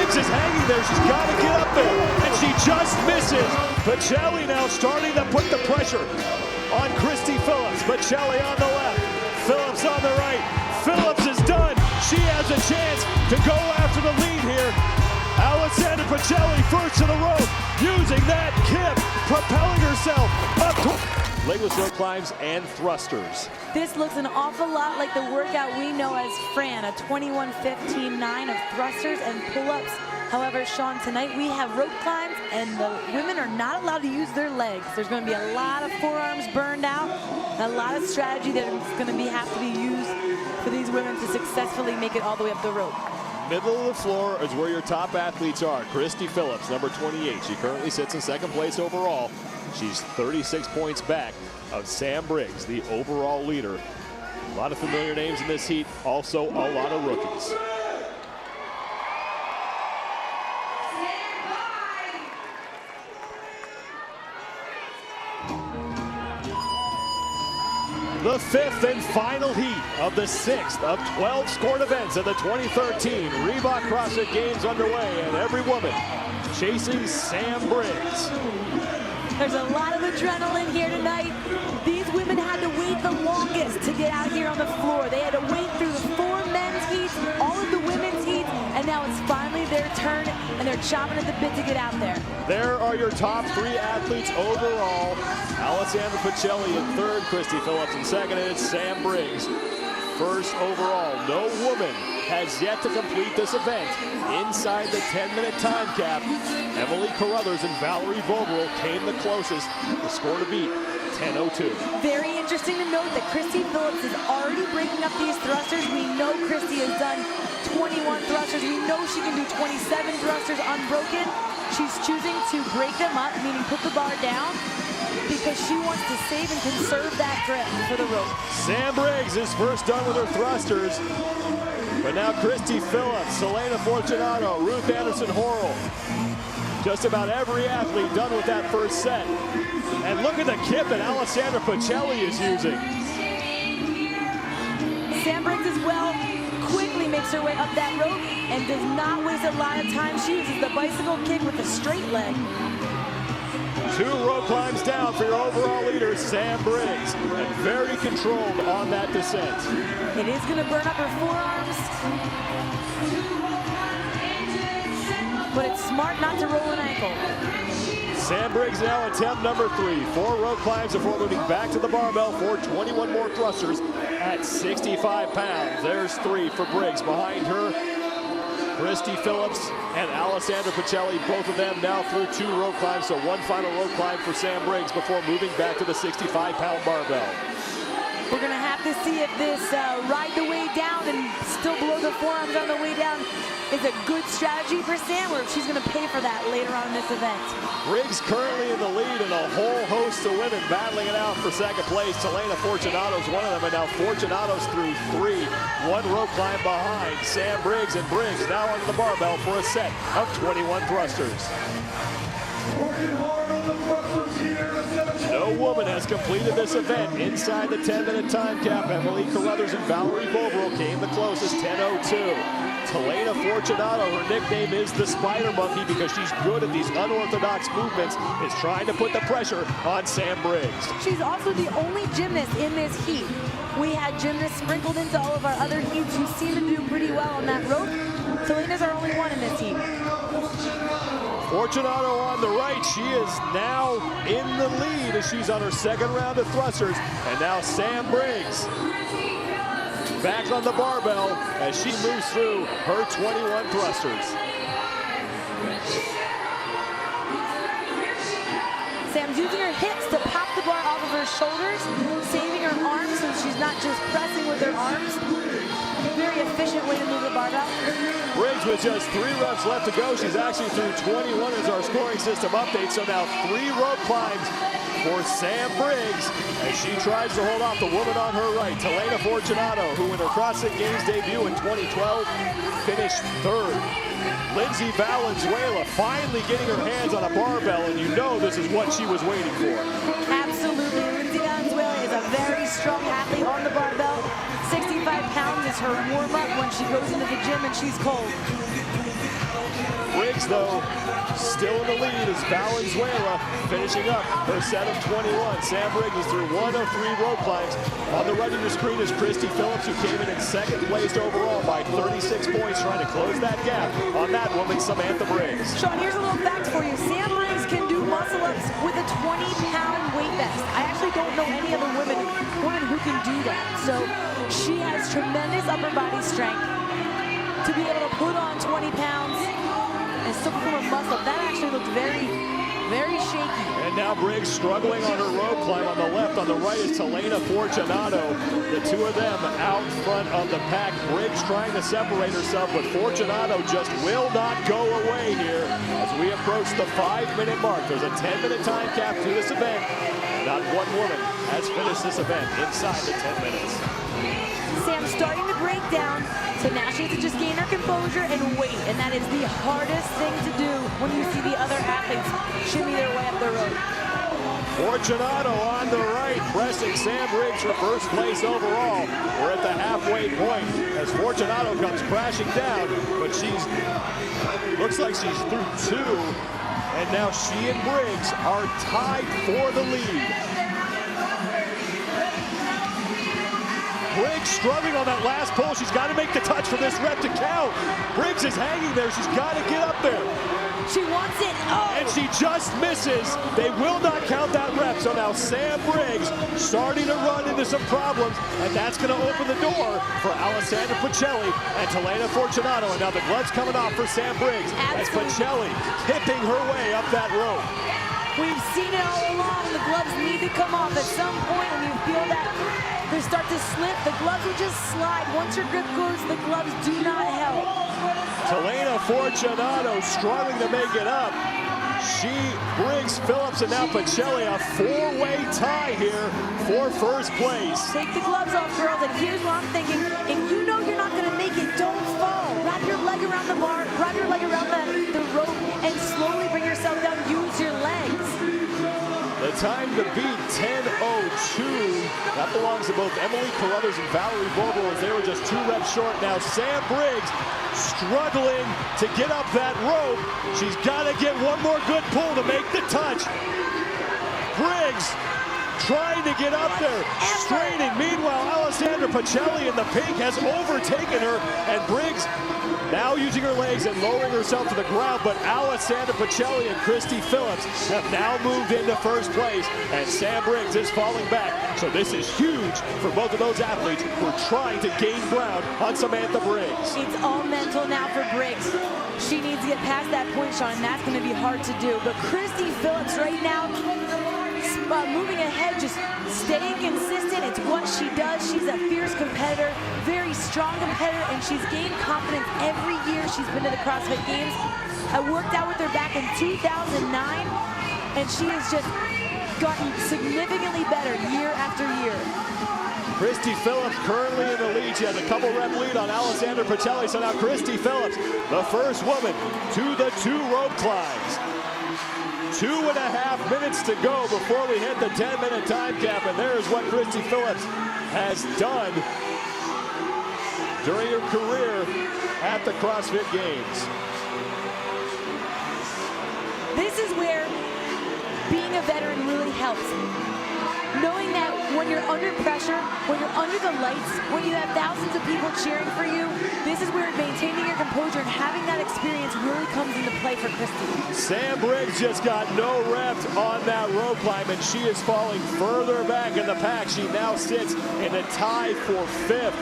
Briggs is hanging there. She's got to get up there, and she just misses. Pacelli now starting to put the pressure on Christy Phillips. Pacelli on the left, Phillips on the right. Phillips is done. She has a chance to go after the lead here. Alexandra Pacelli first to the rope, using that kip, propelling herself up to legless rope climbs and thrusters. This looks an awful lot like the workout we know as Fran, a 21-15-9 of thrusters and pull-ups. However, Sean, tonight we have rope climbs, and the women are not allowed to use their legs. There's going to be a lot of forearms burned out, a lot of strategy that's going to have to be used for these women to successfully make it all the way up the rope. Middle of the floor is where your top athletes are. Christy Phillips, number 28. She currently sits in second place overall. She's 36 points back of Sam Briggs, the overall leader. A lot of familiar names in this heat, also a lot of rookies. The fifth and final heat of the sixth of 12 scored events of the 2013 Reebok CrossFit Games underway, and every woman chasing Sam Briggs. There's a lot of adrenaline here tonight. These women had to wait the longest to get out here on the floor. They had to wait through the 4 men's heats, all of the women's heats, and now it's finally their turn, and they're chomping at the bit to get out there. There are your top 3 athletes overall. Alexandra Pacelli in third, Christy Phillips in second, and it's Sam Briggs first overall. No woman has yet to complete this event inside the 10-minute time cap. Emily Carruthers and Valerie Vogel came the closest. The score to beat, 10:02. Very interesting to note that Christy Phillips is already breaking up these thrusters. We know Christy has done 21 thrusters. We know she can do 27 thrusters unbroken. She's choosing to break them up, meaning put the bar down, because she wants to save and conserve that grip for the rope. Sam Briggs is first done with her thrusters, but now Christy Phillips, Selena Fortunato, Ruth Anderson Horrell. Just about every athlete done with that first set. And look at the kip that Alessandra Pacelli is using. Sam Briggs as well quickly makes her way up that rope and does not waste a lot of time. She uses the bicycle kick with a straight leg. 2 rope climbs down for your overall leader, Sam Briggs, and very controlled on that descent. It is going to burn up her forearms, but it's smart not to roll an ankle. Sam Briggs now attempt number 3. 4 rope climbs before moving back to the barbell for 21 more thrusters at 65 pounds. There's 3 for Briggs. Behind her, Christy Phillips and Alessandra Pacelli, both of them now through 2 rope climbs, so 1 final rope climb for Sam Briggs before moving back to the 65-pound barbell. We're going to have to see if this ride the way down and still blow the forearms on the way down is a good strategy for Sam, or if she's going to pay for that later on in this event. Briggs currently in the lead, and a whole host of women battling it out for second place. Selena Fortunato's one of them, and now Fortunato's through 3. 1 rope climb behind Sam Briggs, and Briggs now onto the barbell for a set of 21 thrusters. No woman has completed this event inside the 10-minute time cap. Emily Carruthers and Valerie Vogel came the closest, 10:02. Selena Fortunato, her nickname is the Spider Monkey because she's good at these unorthodox movements, is trying to put the pressure on Sam Briggs. She's also the only gymnast in this heat. We had gymnasts sprinkled into all of our other heats who seem to do pretty well on that rope. Selena's our only one in this heat. Fortunato on the right, she is now in the lead as she's on her 2nd round of thrusters. And now Sam Briggs back on the barbell as she moves through her 21 thrusters. Sam's using her hips to pop the bar off of her shoulders, saving her arms so she's not just pressing with her arms. Very efficient way to move the barbell. Briggs with just 3 reps left to go. She's actually through 21 as our scoring system updates. So now 3 rope climbs for Sam Briggs as she tries to hold off the woman on her right, Selena Fortunato, who in her CrossFit Games debut in 2012 finished 3rd. Lindsay Valenzuela finally getting her hands on a barbell, and you know this is what she was waiting for. Absolutely. Lindsay Valenzuela is a very strong athlete on the barbell. 65 pounds is her warm-up when she goes into the gym and she's cold. Briggs, though, still in the lead as Valenzuela finishing up her set of 21. Sam Briggs is through 1 of 3 rope climbs. On the right of your screen is Christy Phillips, who came in second place overall by 36 points, trying to close that gap on that woman, Samantha Briggs. Sean, here's a little fact for you. Sam Briggs can do muscle-ups with a 20-pound weight vest. I actually don't know any other woman who can do that. So she has tremendous upper body strength to be able to put on 20 pounds and still perform a muscle-up. That actually looked very, very shaky. And now Briggs struggling on her rope climb on the left. On the right is Helena Fortunato. The two of them out front of the pack. Briggs trying to separate herself, but Fortunato just will not go away here as we approach the 5-minute mark. There's a 10-minute time cap to this event. Not one woman has finished this event inside the 10 minutes. Sam starting to break down, so now she has to just gain her composure and wait, and that is the hardest thing to do when you see the other athletes shimmy their way up the road. Fortunato on the right, pressing Sam Briggs for first place overall. We're at the halfway point as Fortunato comes crashing down, but looks like she's through 2, and now she and Briggs are tied for the lead. Briggs struggling on that last pull. She's got to make the touch for this rep to count. Briggs is hanging there. She's got to get up there. She wants it. Oh! And she just misses. They will not count that rep. So now Sam Briggs starting to run into some problems, and that's going to open the door for Alessandra Pacelli and Helena Fortunato. And now the gloves coming off for Sam Briggs. As Pacelli tipping her way up that rope. We've seen it all along. The gloves need to come off at some point when you feel that they start to slip. The gloves will just slide. Once your grip goes, the gloves do not help. Helena Fortunato struggling to make it up. She, Briggs, Phillips, and now Pacelli, a 4-way tie here for first place. Take the gloves off, girls, and here's what I'm thinking. If you know you're not going to make it, don't fall. Wrap your leg around the bar, wrap your leg around the rope, and slowly bring yourself down. Use your legs. The time to beat, 10:02. That belongs to both Emily Carruthers and Valerie Vogel, as they were just 2 reps short. Now Sam Briggs struggling to get up that rope. She's got to get one more good pull to make the touch. Briggs trying to get up there, straining. Meanwhile, Alessandra Pacelli in the pink has overtaken her, and Briggs now using her legs and lowering herself to the ground, but Alessandra Pacelli and Christy Phillips have now moved into first place, and Sam Briggs is falling back. So this is huge for both of those athletes who are trying to gain ground on Samantha Briggs. It's all mental now for Briggs. She needs to get past that point, Sean, and that's going to be hard to do. But Christy Phillips right now, moving ahead, just staying consistent. It's what she does. She's a fierce competitor, very strong competitor, and she's gained confidence every year she's been to the CrossFit Games. I worked out with her back in 2009, and she has just gotten significantly better year after year. Christy Phillips currently in the lead. She has a couple rep lead on Alessandra Pacelli. So now Christy Phillips, the first woman to the 2 rope climbs. 2.5 minutes to go before we hit the 10-minute time cap, and there's what Christy Phillips has done during her career at the CrossFit Games. This is where being a veteran really helps. Knowing that when you're under pressure, when you're under the lights, when you have thousands of people cheering for you, this is where maintaining your composure and having that experience really comes into play for Christy. Sam Briggs just got no reps on that rope climb, and she is falling further back in the pack. She now sits in a tie for 5th.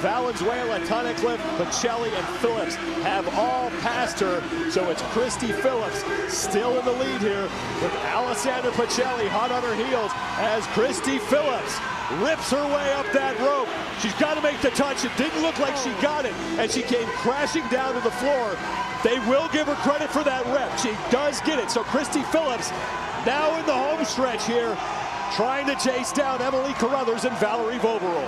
Valenzuela, Tunnicliffe, Pacelli, and Phillips have all passed her, so it's Christy Phillips still in the lead here with Alessandra Pacelli hot on her heels as Christy Phillips rips her way up that rope. She's got to make the touch. It didn't look like she got it, and she came crashing down to the floor. They will give her credit for that rep. She does get it, so Christy Phillips now in the home stretch here, trying to chase down Emily Carruthers and Valerie Vogel.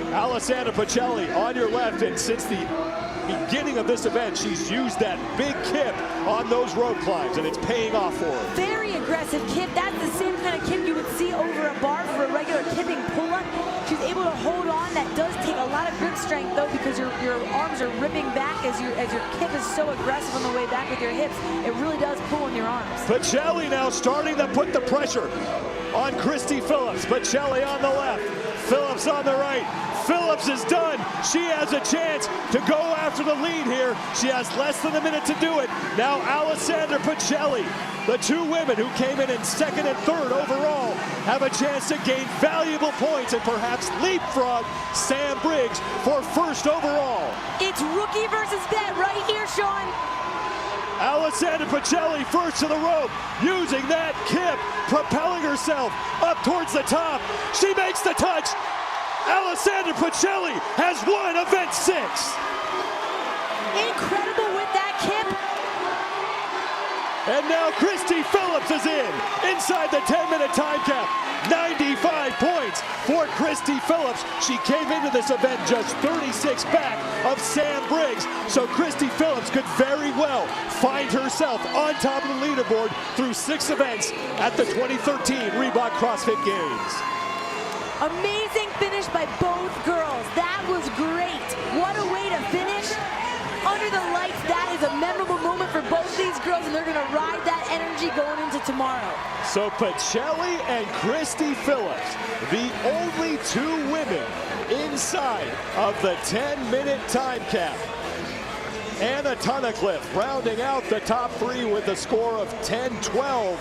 Alessandra Pacelli on your left, and since the beginning beginning of this event, she's used that big kip on those rope climbs, and it's paying off for her. Very aggressive kip. That's the same kind of kip you would see over a bar for a regular kipping pull-up. She's able to hold on. That does take a lot of grip strength, though, because your arms are ripping back as your kip is so aggressive on the way back with your hips. It really does pull in your arms. Pacelli now starting to put the pressure on Christy Phillips. Pacelli on the left, Phillips on the right. Phillips is done. She has a chance to go after the lead here. She has less than a minute to do it. Now Alessandra Pacelli, the two women who came in second and third overall, have a chance to gain valuable points and perhaps leapfrog Sam Briggs for first overall. It's rookie versus vet right here, Sean. Alessandra Pacelli first to the rope, using that kip, propelling herself up towards the top. She makes the touch. Alessandra Pacelli has won event 6. Incredible with that kip. And now Christy Phillips is inside the 10-minute time cap. 95 points for Christy Phillips. She came into this event just 36 back of Sam Briggs. So Christy Phillips could very well find herself on top of the leaderboard through 6 events at the 2013 Reebok CrossFit Games. Amazing finish by both girls. That was great. What a way to finish. Under the lights, that is a memorable moment for both these girls, and they're going to ride that energy going into tomorrow. So Pacelli and Christy Phillips, the only 2 women inside of the 10-minute time cap. Anna Tunnicliffe rounding out the top 3 with a score of 10-12.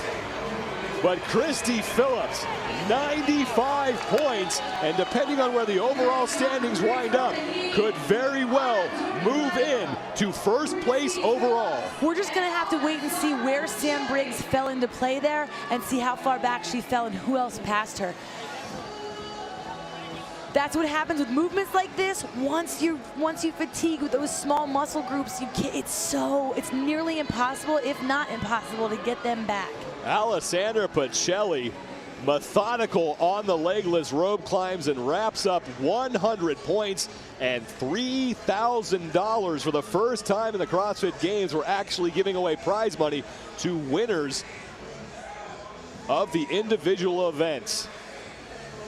But Christy Phillips, 95 points, and depending on where the overall standings wind up, could very well move in to first place overall. We're just going to have to wait and see where Sam Briggs fell into play there and see how far back she fell and who else passed her. That's what happens with movements like this. Once you fatigue with those small muscle groups, it's nearly impossible, if not impossible, to get them back. Alessandra Pacelli, methodical on the legless rope climbs, and wraps up 100 points and $3,000 for the first time in the CrossFit Games. We're actually giving away prize money to winners of the individual events.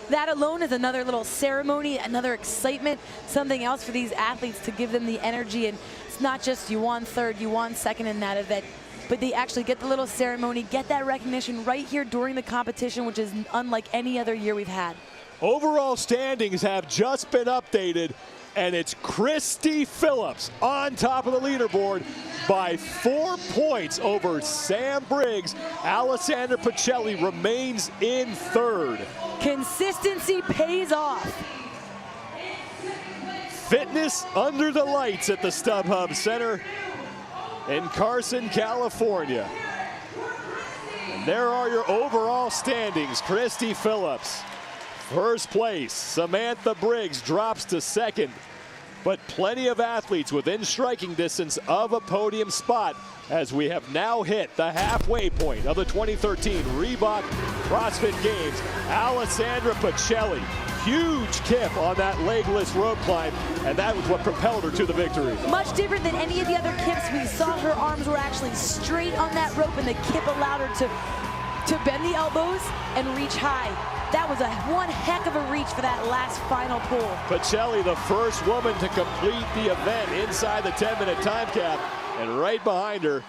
That alone is another little ceremony, another excitement, something else for these athletes to give them the energy. And it's not just you won third, you won second in that event, but they actually get the little ceremony, get that recognition right here during the competition, which is unlike any other year we've had. Overall standings have just been updated, and it's Christy Phillips on top of the leaderboard by 4 points over Sam Briggs. Alessandra Pacelli remains in third. Consistency pays off. Fitness under the lights at the StubHub Center in Carson, California. And there are your overall standings. Christy Phillips, first place. Samantha Briggs drops to second. But plenty of athletes within striking distance of a podium spot as we have now hit the halfway point of the 2013 Reebok CrossFit Games. Alessandra Pacelli, huge kip on that legless rope climb, and that was what propelled her to the victory. Much different than any of the other kips. We saw her arms were actually straight on that rope, and the kip allowed her to bend the elbows and reach high. That was one heck of a reach for that last final pull. Pacelli, the first woman to complete the event inside the 10-minute time cap. And right behind her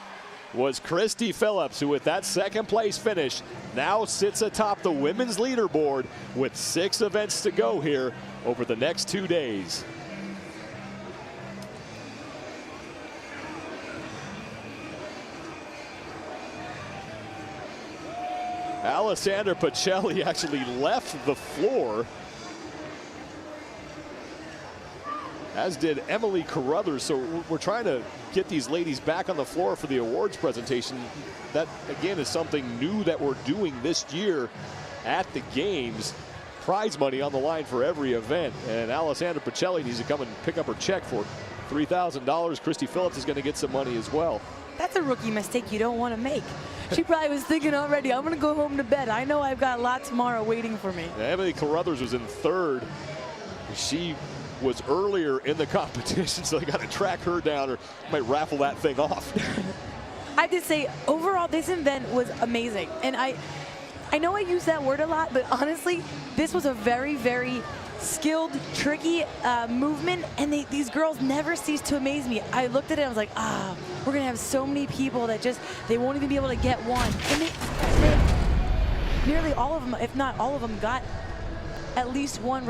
was Christy Phillips, who with that second place finish now sits atop the women's leaderboard with 6 events to go here over the next 2 days. Alessandra Pacelli actually left the floor, as did Emily Carruthers. So we're trying to get these ladies back on the floor for the awards presentation. That, again, is something new that we're doing this year at the Games. Prize money on the line for every event. And Alessandra Pacelli needs to come and pick up her check for $3,000. Christy Phillips is going to get some money as well. That's a rookie mistake you don't want to make. She probably was thinking already, I'm going to go home to bed. I know I've got a lot tomorrow waiting for me. Emily Carruthers was in third. She was earlier in the competition, so they got to track her down or might raffle that thing off. I have to say, overall, this event was amazing. And I know I use that word a lot, but honestly, this was a very, very skilled, tricky movement, and these girls never cease to amaze me. I looked at it and I was like, we're gonna have so many people that they won't even be able to get one. And nearly all of them, if not all of them, got at least one rope